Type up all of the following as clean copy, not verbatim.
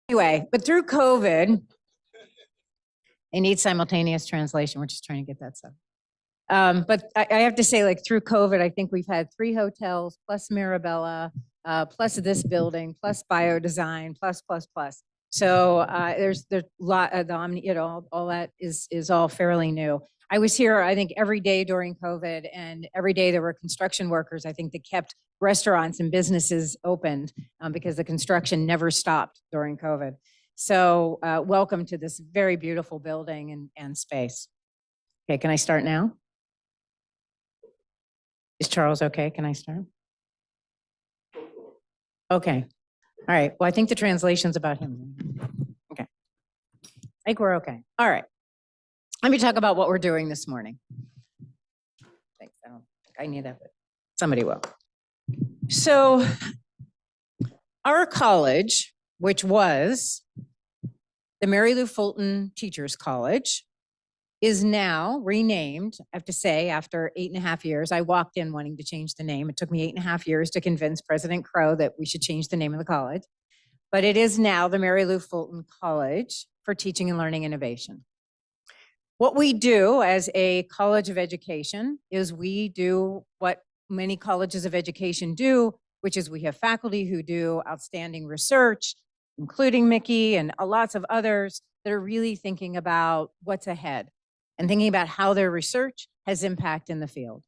Anyway, but through COVID, they need simultaneous translation. We're just trying to get that stuff. But I have to say, like through COVID, I think we've had 3 hotels, plus Mirabella, plus this building, plus biodesign, plus. So there's a lot of all that is all fairly new. I was here, I think, every day during COVID, and every day there were construction workers, I think, that kept restaurants and businesses opened because the construction never stopped during COVID. So welcome to this very beautiful building and space. Okay, can I start now? Is Charles okay? Can I start? Okay. All right. Well, I think the translation's about him. Okay. I think we're okay. All right. Let me talk about what we're doing this morning. Thanks. I don't think I need that, but somebody will. So our college, which was the Mary Lou Fulton Teachers College, is now renamed, I have to say, after 8.5 years. I walked in wanting to change the name. It took me 8.5 years to convince President Crow that we should change the name of the college. But it is now the Mary Lou Fulton College for Teaching and Learning Innovation. What we do as a college of education is we do what many colleges of education do, which is we have faculty who do outstanding research, including Mickey and lots of others that are really thinking about what's ahead and thinking about how their research has impact in the field.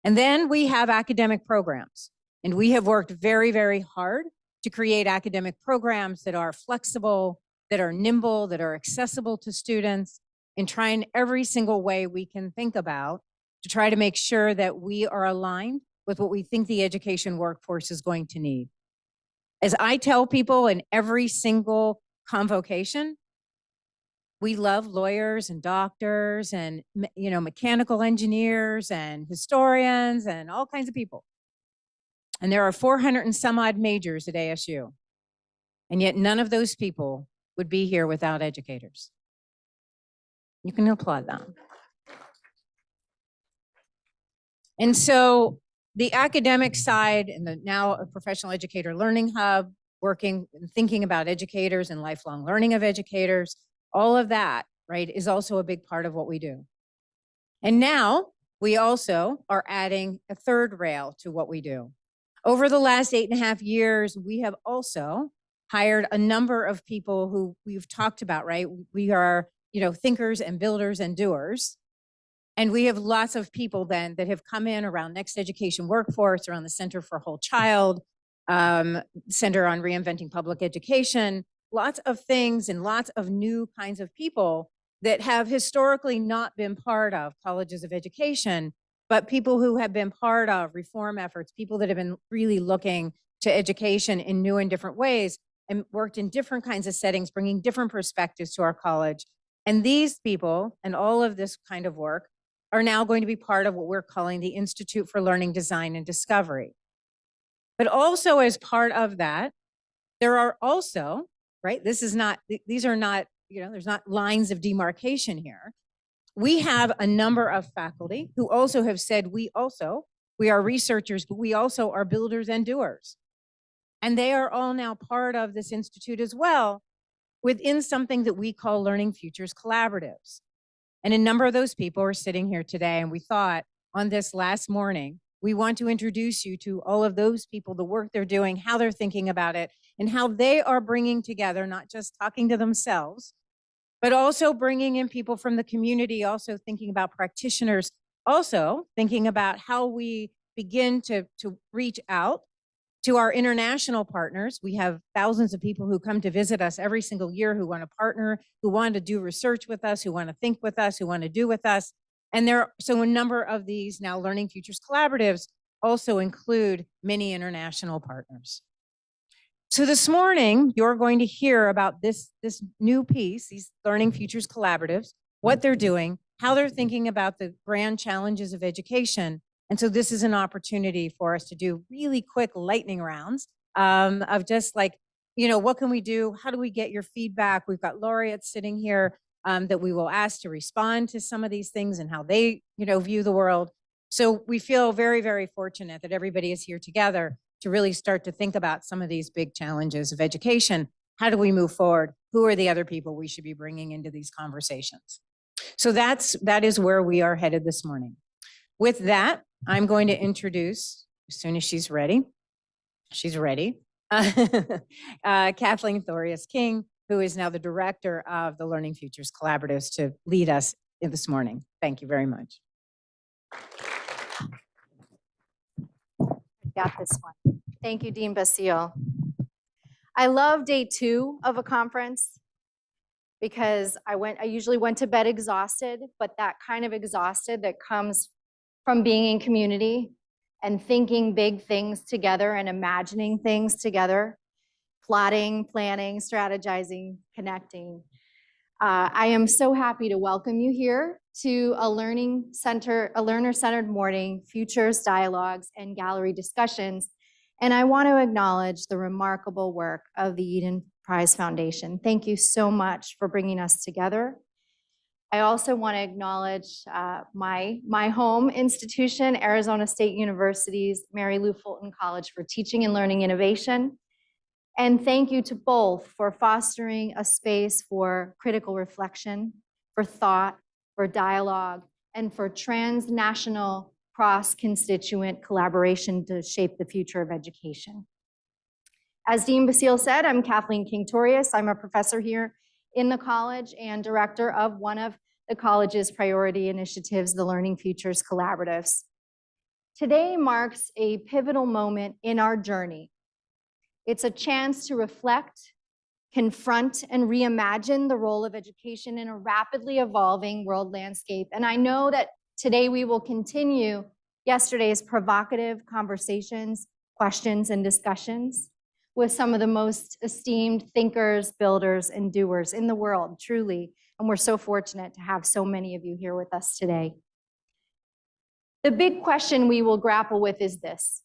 And then we have academic programs, and we have worked very, very hard to create academic programs that are flexible, that are nimble, that are accessible to students, and try in every single way we can think about to try to make sure that we are aligned with what we think the education workforce is going to need. As I tell people in every single convocation, we love lawyers and doctors and, mechanical engineers and historians and all kinds of people. And there are 400 and some odd majors at ASU. And yet none of those people would be here without educators. You can applaud them. And so the academic side and the now a professional educator learning hub, working and thinking about educators and lifelong learning of educators, all of that, right, is also a big part of what we do. And now we also are adding a third rail to what we do. Over the last 8.5 years, we have also hired a number of people who we've talked about, right? We are, thinkers and builders and doers. And we have lots of people then that have come in around Next Education Workforce, around the Center for Whole Child, Center on Reinventing Public Education, lots of things and lots of new kinds of people that have historically not been part of colleges of education, but people who have been part of reform efforts, people that have been really looking to education in new and different ways and worked in different kinds of settings, bringing different perspectives to our college. And these people and all of this kind of work are now going to be part of what we're calling the Institute for Learning, Design, and Discovery. But also as part of that, there are also, right, these are not, there's not lines of demarcation here. We have a number of faculty who also have said, we are researchers, but we also are builders and doers. And they are all now part of this institute as well, within something that we call Learning Futures Collaboratives. And a number of those people are sitting here today, and we thought on this last morning, we want to introduce you to all of those people, the work they're doing, how they're thinking about it, and how they are bringing together, not just talking to themselves, but also bringing in people from the community, also thinking about practitioners, also thinking about how we begin to reach out to our international partners. We have thousands of people who come to visit us every single year who want to partner, who want to do research with us, who want to think with us, who want to do with us. And so a number of these now Learning Futures Collaboratives also include many international partners. So this morning, you're going to hear about this new piece, these Learning Futures Collaboratives, what they're doing, how they're thinking about the grand challenges of education. And so this is an opportunity for us to do really quick lightning rounds of just like, what can we do? How do we get your feedback? We've got laureates sitting here that we will ask to respond to some of these things and how they, view the world. So we feel very, very fortunate that everybody is here together to really start to think about some of these big challenges of education. How do we move forward? Who are the other people we should be bringing into these conversations? So that is where we are headed this morning. With that, I'm going to introduce, as soon as she's ready, Kathleen Thorius King, who is now the director of the Learning Futures Collaboratives, to lead us in this morning. Thank you very much. Got this one. Thank you, Dean Basile. I love day 2 of a conference because I usually went to bed exhausted, but that kind of exhausted that comes from being in community and thinking big things together and imagining things together, plotting, planning, strategizing, connecting. I am so happy to welcome you here to a learner-centered morning, futures, dialogues, and gallery discussions. And I want to acknowledge the remarkable work of the Yidan Prize Foundation. Thank you so much for bringing us together. I also want to acknowledge my home institution, Arizona State University's Mary Lou Fulton College for Teaching and Learning Innovation. And thank you to both for fostering a space for critical reflection, for thought, for dialogue, and for transnational cross-constituent collaboration to shape the future of education. As Dean Basile said, I'm Kathleen King Thorius. I'm a professor here in the college and director of one of the college's priority initiatives, the Learning Futures Collaboratives. Today marks a pivotal moment in our journey. It's a chance to reflect, confront, and reimagine the role of education in a rapidly evolving world landscape. And I know that today we will continue yesterday's provocative conversations, questions, and discussions with some of the most esteemed thinkers, builders, and doers in the world, truly. And we're so fortunate to have so many of you here with us today. The big question we will grapple with is this: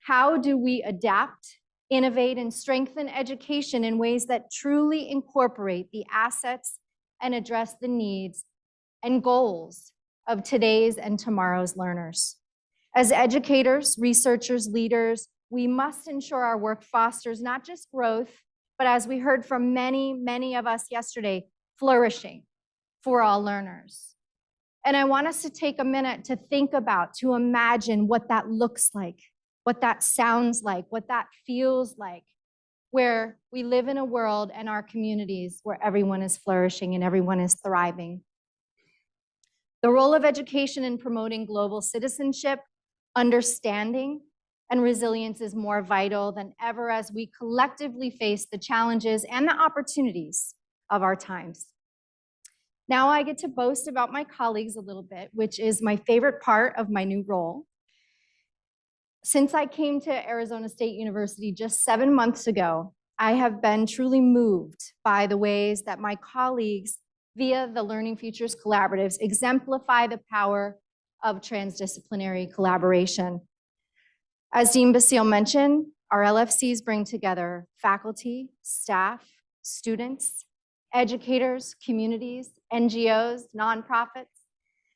how do we adapt, innovate, and strengthen education in ways that truly incorporate the assets and address the needs and goals of today's and tomorrow's learners? As educators, researchers, leaders, we must ensure our work fosters not just growth, but as we heard from many of us yesterday, flourishing for all learners. And I want us to take a minute to think about, to imagine what that looks like, what that sounds like, what that feels like, where we live in a world and our communities where everyone is flourishing and everyone is thriving. The role of education in promoting global citizenship, understanding, and resilience is more vital than ever as we collectively face the challenges and the opportunities of our times. Now I get to boast about my colleagues a little bit, which is my favorite part of my new role. Since I came to Arizona State University just 7 months ago, I have been truly moved by the ways that my colleagues, via the Learning Futures Collaboratives, exemplify the power of transdisciplinary collaboration. As Dean Basile mentioned, our LFCs bring together faculty, staff, students, educators, communities, NGOs, nonprofits,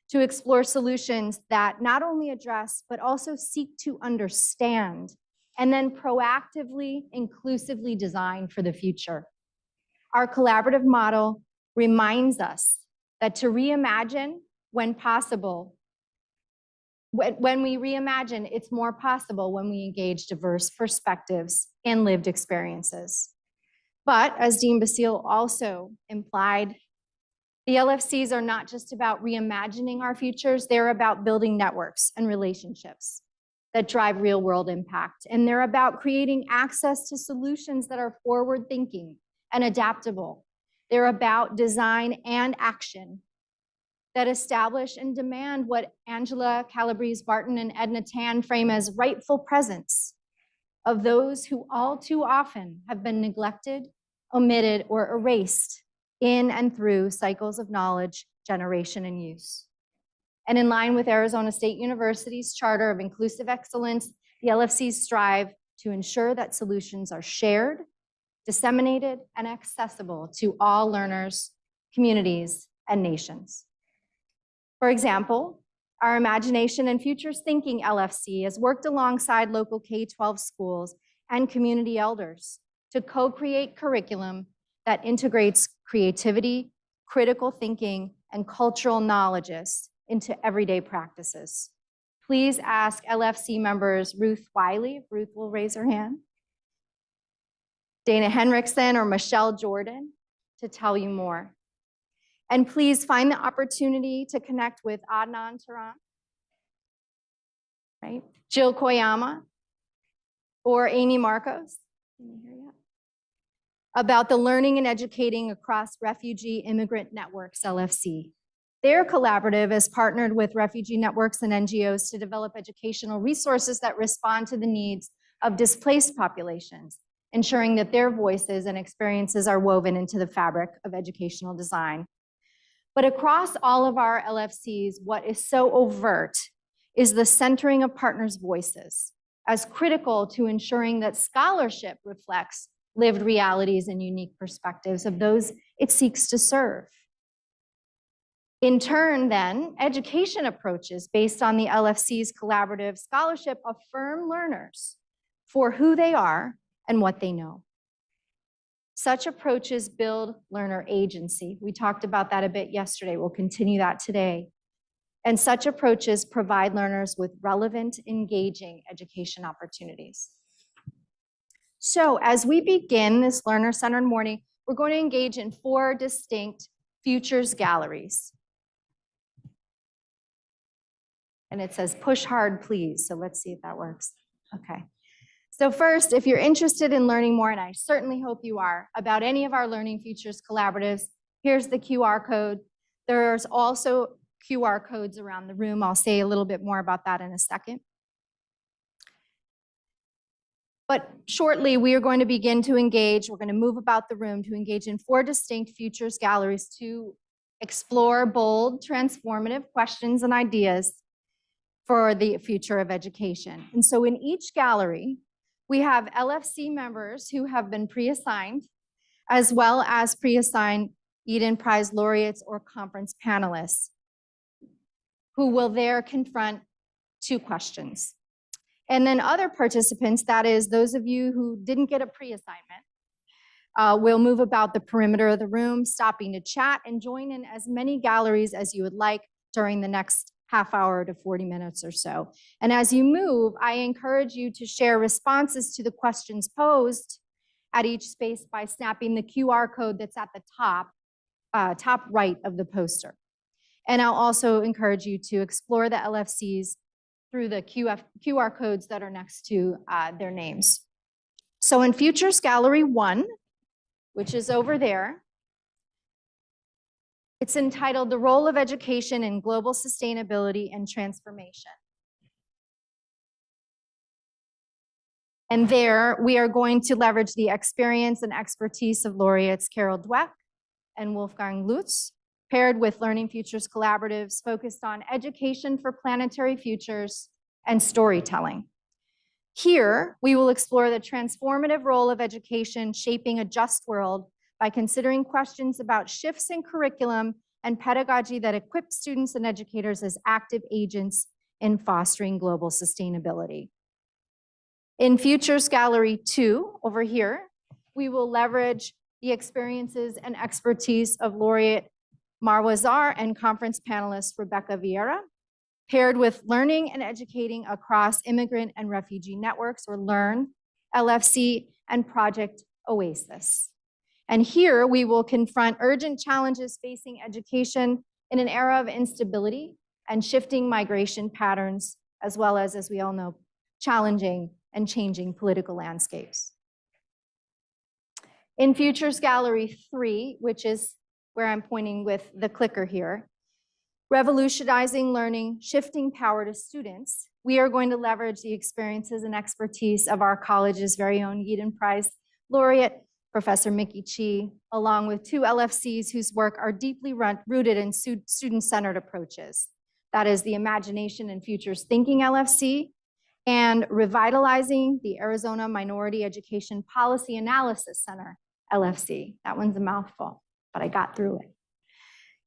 to explore solutions that not only address, but also seek to understand, and then proactively, inclusively design for the future. Our collaborative model reminds us that to reimagine when possible, when we reimagine, it's more possible when we engage diverse perspectives and lived experiences. But as Dean Basile also implied, the LFCs are not just about reimagining our futures, they're about building networks and relationships that drive real world impact. And they're about creating access to solutions that are forward thinking and adaptable. They're about design and action that establish and demand what Angela Calabrese Barton and Edna Tan frame as rightful presence of those who all too often have been neglected, omitted, or erased in and through cycles of knowledge, generation, and use. And in line with Arizona State University's Charter of Inclusive Excellence, the LFCs strive to ensure that solutions are shared, disseminated, and accessible to all learners, communities, and nations. For example, our Imagination and Futures Thinking LFC has worked alongside local K-12 schools and community elders to co-create curriculum that integrates creativity, critical thinking, and cultural knowledges into everyday practices. Please ask LFC members Ruth Wiley, if Ruth will raise her hand, Dana Henriksen or Michelle Jordan to tell you more. And please find the opportunity to connect with Adnan Turan, right? Jill Koyama, or Amy Marcos about the Learning and Educating Across Refugee Immigrant Networks, LFC. Their collaborative has partnered with refugee networks and NGOs to develop educational resources that respond to the needs of displaced populations, ensuring that their voices and experiences are woven into the fabric of educational design. But across all of our LFCs, what is so overt is the centering of partners' voices as critical to ensuring that scholarship reflects lived realities and unique perspectives of those it seeks to serve. In turn, then, education approaches based on the LFC's collaborative scholarship affirm learners for who they are and what they know. Such approaches build learner agency. We talked about that a bit yesterday. We'll continue that today. And such approaches provide learners with relevant, engaging education opportunities. So as we begin this learner-centered morning, we're going to engage in 4 distinct futures galleries. And it says push hard, please. So let's see if that works. Okay. So first, if you're interested in learning more, and I certainly hope you are, about any of our Learning Futures collaboratives, here's the QR code. There's also QR codes around the room. I'll say a little bit more about that in a second. But shortly, we are going to begin to engage. We're going to move about the room to engage in 4 distinct futures galleries to explore bold, transformative questions and ideas for the future of education. And so in each gallery, we have LFC members who have been pre-assigned, as well as pre-assigned Yidan Prize laureates or conference panelists, who will there confront 2 questions. And then other participants, that is those of you who didn't get a pre-assignment, will move about the perimeter of the room, stopping to chat and join in as many galleries as you would like during the next half hour to 40 minutes or so. And as you move, I encourage you to share responses to the questions posed at each space by snapping the QR code that's at the top right of the poster. And I'll also encourage you to explore the LFCs through the QR codes that are next to their names. So in Futures Gallery 1, which is over there, it's entitled The Role of Education in Global Sustainability and Transformation. And there, we are going to leverage the experience and expertise of laureates Carol Dweck and Wolfgang Lutz, paired with Learning Futures collaboratives focused on education for planetary futures and storytelling. Here, we will explore the transformative role of education shaping a just world by considering questions about shifts in curriculum and pedagogy that equip students and educators as active agents in fostering global sustainability. In Futures Gallery 2, over here, we will leverage the experiences and expertise of laureate Marwa Zar and conference panelist Rebecca Vieira, paired with learning and educating across immigrant and refugee networks, or LEARN, LFC, and Project Oasis. And here we will confront urgent challenges facing education in an era of instability and shifting migration patterns, as well as we all know, challenging and changing political landscapes. In Futures Gallery 3, which is where I'm pointing with the clicker here, Revolutionizing Learning, Shifting Power to Students, we are going to leverage the experiences and expertise of our college's very own Yidan Prize laureate, Professor Mickey Chi, along with 2 LFCs whose work are deeply rooted in student-centered approaches. That is the Imagination and Futures Thinking LFC and Revitalizing the Arizona Minority Education Policy Analysis Center LFC. That one's a mouthful, but I got through it.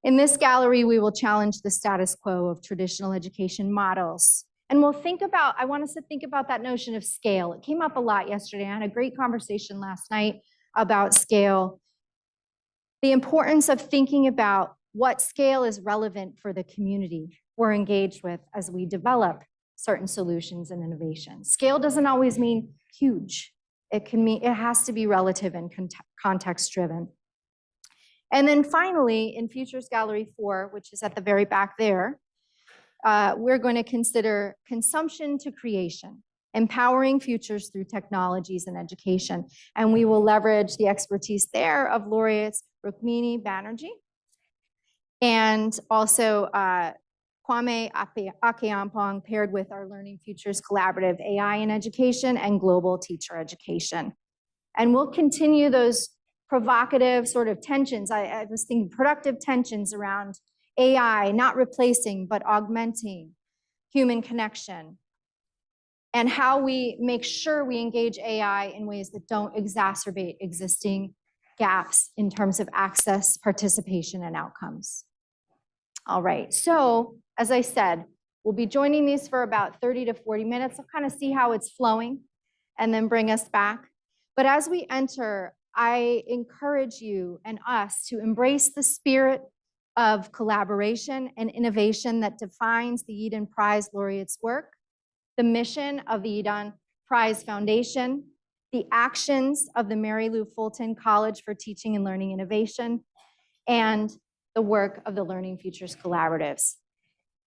In this gallery, we will challenge the status quo of traditional education models And we'll think about, I want us to think about that notion of scale. It came up a lot yesterday. I had a great conversation last night about scale. The importance of thinking about what scale is relevant for the community we're engaged with as we develop certain solutions and innovations. Scale doesn't always mean huge. It can mean, it has to be relative and context driven. And then finally, in Futures Gallery 4, which is at the very back there, we're going to consider consumption to creation, empowering futures through technologies and education. And we will leverage the expertise there of laureates Rukmini Banerjee and also Kwame Akeampong, paired with our Learning Futures Collaborative AI in Education and Global Teacher Education. And we'll continue those provocative sort of tensions. I was thinking productive tensions around AI, not replacing, but augmenting human connection, and how we make sure we engage AI in ways that don't exacerbate existing gaps in terms of access, participation, and outcomes. All right, so as I said, we'll be joining these for about 30 to 40 minutes. I'll kind of see how it's flowing and then bring us back. But as we enter, I encourage you and us to embrace the spirit of collaboration and innovation that defines the Yidan Prize laureates' work, the mission of the Yidan Prize Foundation, the actions of the Mary Lou Fulton College for Teaching and Learning Innovation, and the work of the Learning Futures Collaboratives.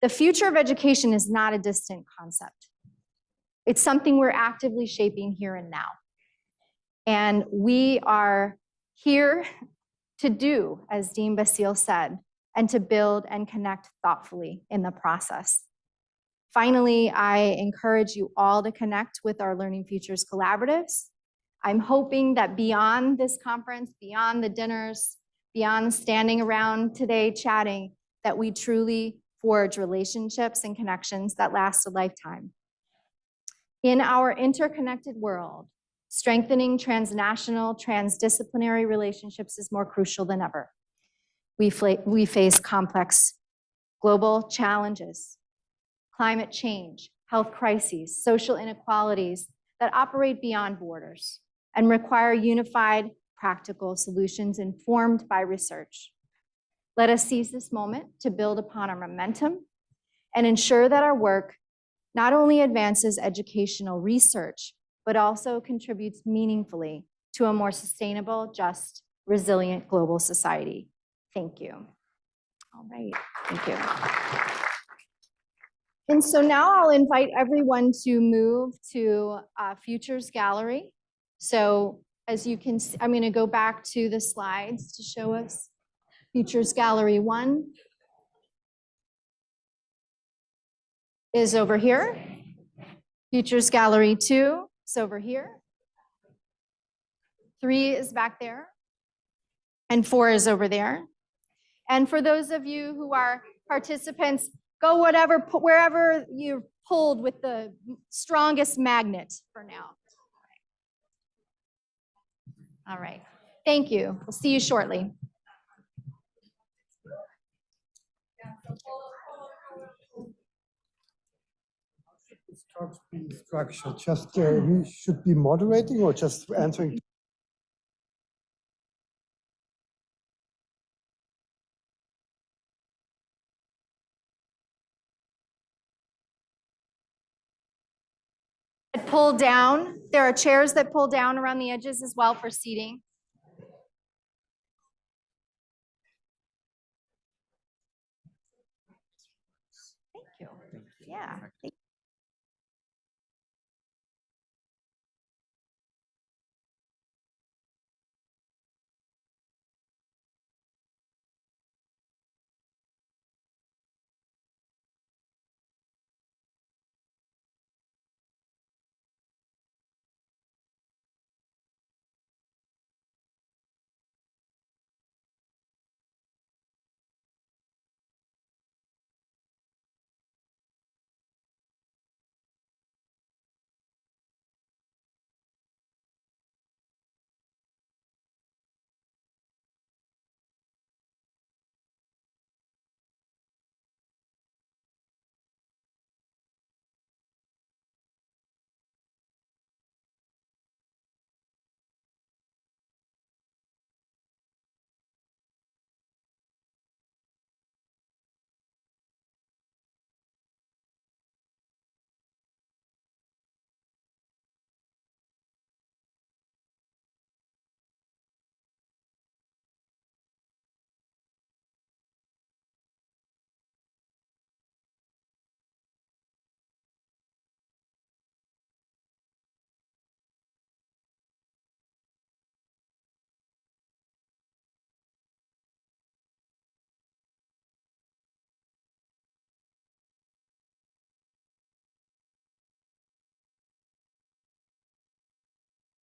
The future of education is not a distant concept. It's something we're actively shaping here and now. And we are here to do, as Dean Basile said, and to build and connect thoughtfully in the process. Finally, I encourage you all to connect with our Learning Futures Collaboratives. I'm hoping that beyond this conference, beyond the dinners, beyond standing around today chatting, that we truly forge relationships and connections that last a lifetime. In our interconnected world, strengthening transnational, transdisciplinary relationships is more crucial than ever. We face complex global challenges, climate change, health crises, social inequalities that operate beyond borders and require unified, practical solutions informed by research. Let us seize this moment to build upon our momentum and ensure that our work not only advances educational research, but also contributes meaningfully to a more sustainable, just, resilient global society. Thank you. All right, thank you. And so now I'll invite everyone to move to Futures Gallery. So as you can see, I'm going to go back to the slides to show us Futures Gallery 1 is over here. Futures Gallery 2 is over here. 3 is back there. And 4 is over there. And for those of you who are participants, go wherever you're pulled with the strongest magnet for now. All right. Thank you. We'll see you shortly. This talk be structured? Just we should be moderating or just answering? Pull down. There are chairs that pull down around the edges as well for seating. Thank you. Yeah.